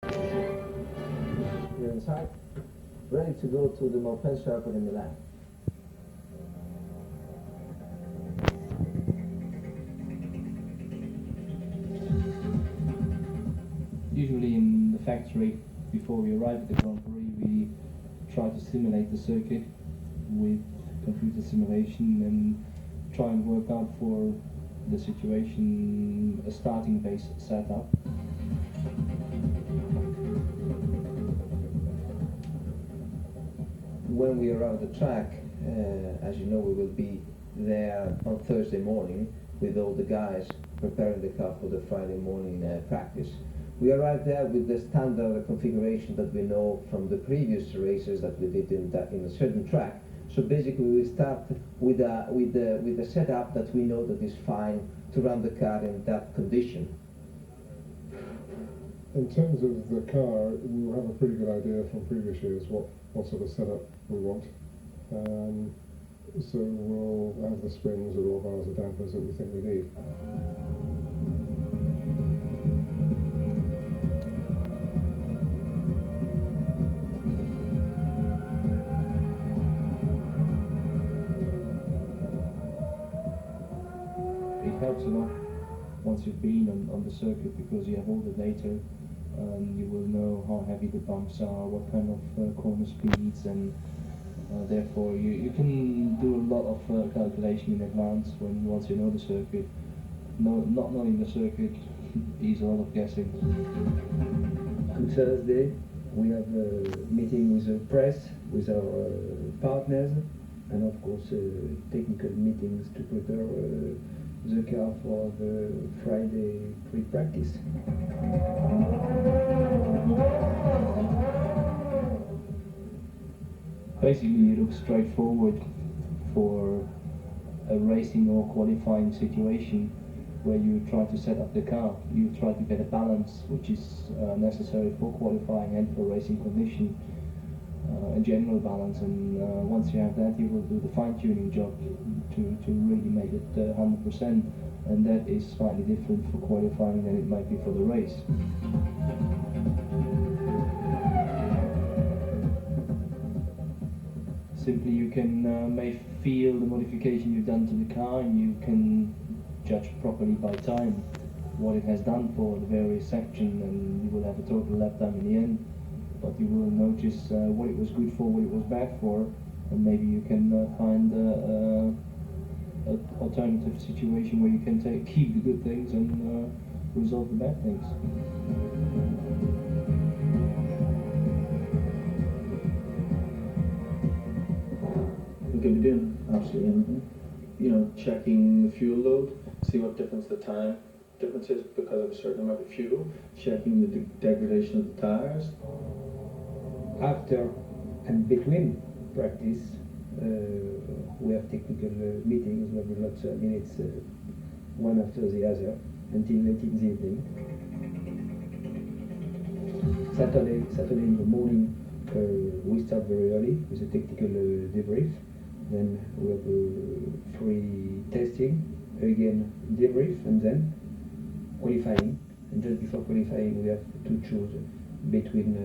We're inside, ready to go to the Malpensa Circuit in Milan. Usually in the factory, before we arrive at the Grand Prix, we try to simulate the circuit with computer simulation and try and work out for the situation a starting base setup. When we arrive at the track, as you know, we will be there on Thursday morning with all the guys preparing the car for the Friday morning practice. We arrive there with the standard configuration that we know from the previous races that we did in a certain track. So basically we start with a setup that we know that is fine to run the car in that condition. In terms of the car, we'll have a pretty good idea from previous years what sort of setup we want. So we'll have the springs or all bars of dampers that we think we need. It helps a lot once you've been on the circuit, because you have all the data. You will know how heavy the bumps are, what kind of corner speeds, and therefore you can do a lot of calculation in advance once you know the circuit. Not knowing the circuit is a lot of guessing. On Thursday, we have a meeting with the press, with our partners, and of course technical meetings to prepare the car for the Friday pre-practice. Basically, it looks straightforward for a racing or qualifying situation where you try to set up the car. You try to get a balance which is necessary for qualifying and for racing condition, a general balance, and once you have that, you will do the fine-tuning job to really make it 100%, and that is slightly different for qualifying than it might be for the race. Simply you can may feel the modification you've done to the car, and you can judge properly by time what it has done for the various sections, and you will have a total lap time in the end, but you will notice what it was good for, what it was bad for, and maybe you can find an alternative situation where you can keep the good things and resolve the bad things. We could be doing absolutely anything. You know, checking the fuel load, see what difference the time difference is because of a certain amount of fuel, checking the degradation of the tires. After and between practice, we have technical meetings where we lots of minutes, one after the other, until late in the evening. Saturday in the morning, we start very early with a technical debrief. Then we have free testing, again debrief, and then qualifying. And just before qualifying, we have to choose between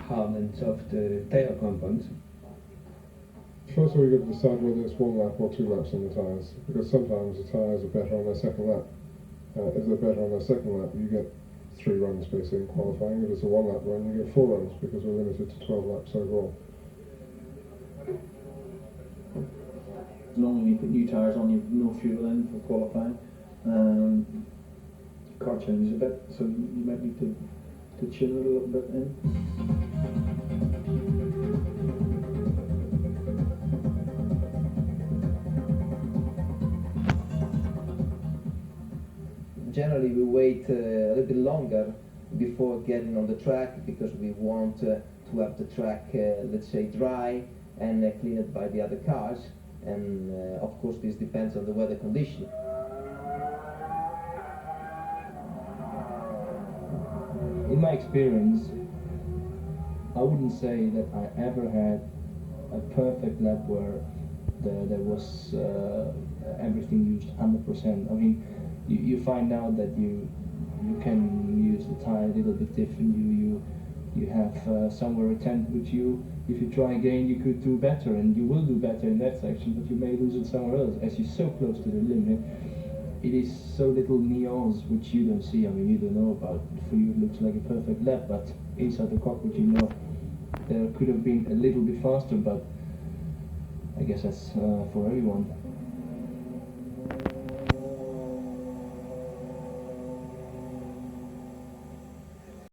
hard and soft tire compounds. First of all, you've got to decide whether it's 1 lap or 2 laps on the tyres, because sometimes the tyres are better on their second lap. If they're better on their second lap, you get 3 runs basically in qualifying. If it's a 1 lap run, you get 4 runs, because we're limited to 12 laps overall. Normally you put new tyres on, you've no fuel in for qualifying. Car changes a bit, so you might need to tune it a little bit in. Generally we wait a little bit longer before getting on the track, because we want to have the track, let's say, dry and cleaned by the other cars, and of course this depends on the weather condition. In my experience, I wouldn't say that I ever had a perfect lap where there was everything used 100%. I mean, you find out that you You can use the tire a little bit different. You have somewhere a tent with you. If you try again, you could do better, and you will do better in that section, but you may lose it somewhere else. As you're so close to the limit, it is so little nuance which you don't see. I mean, you don't know about. For you, it looks like a perfect lap, but inside the cockpit, you know there could have been a little bit faster. But I guess that's for everyone.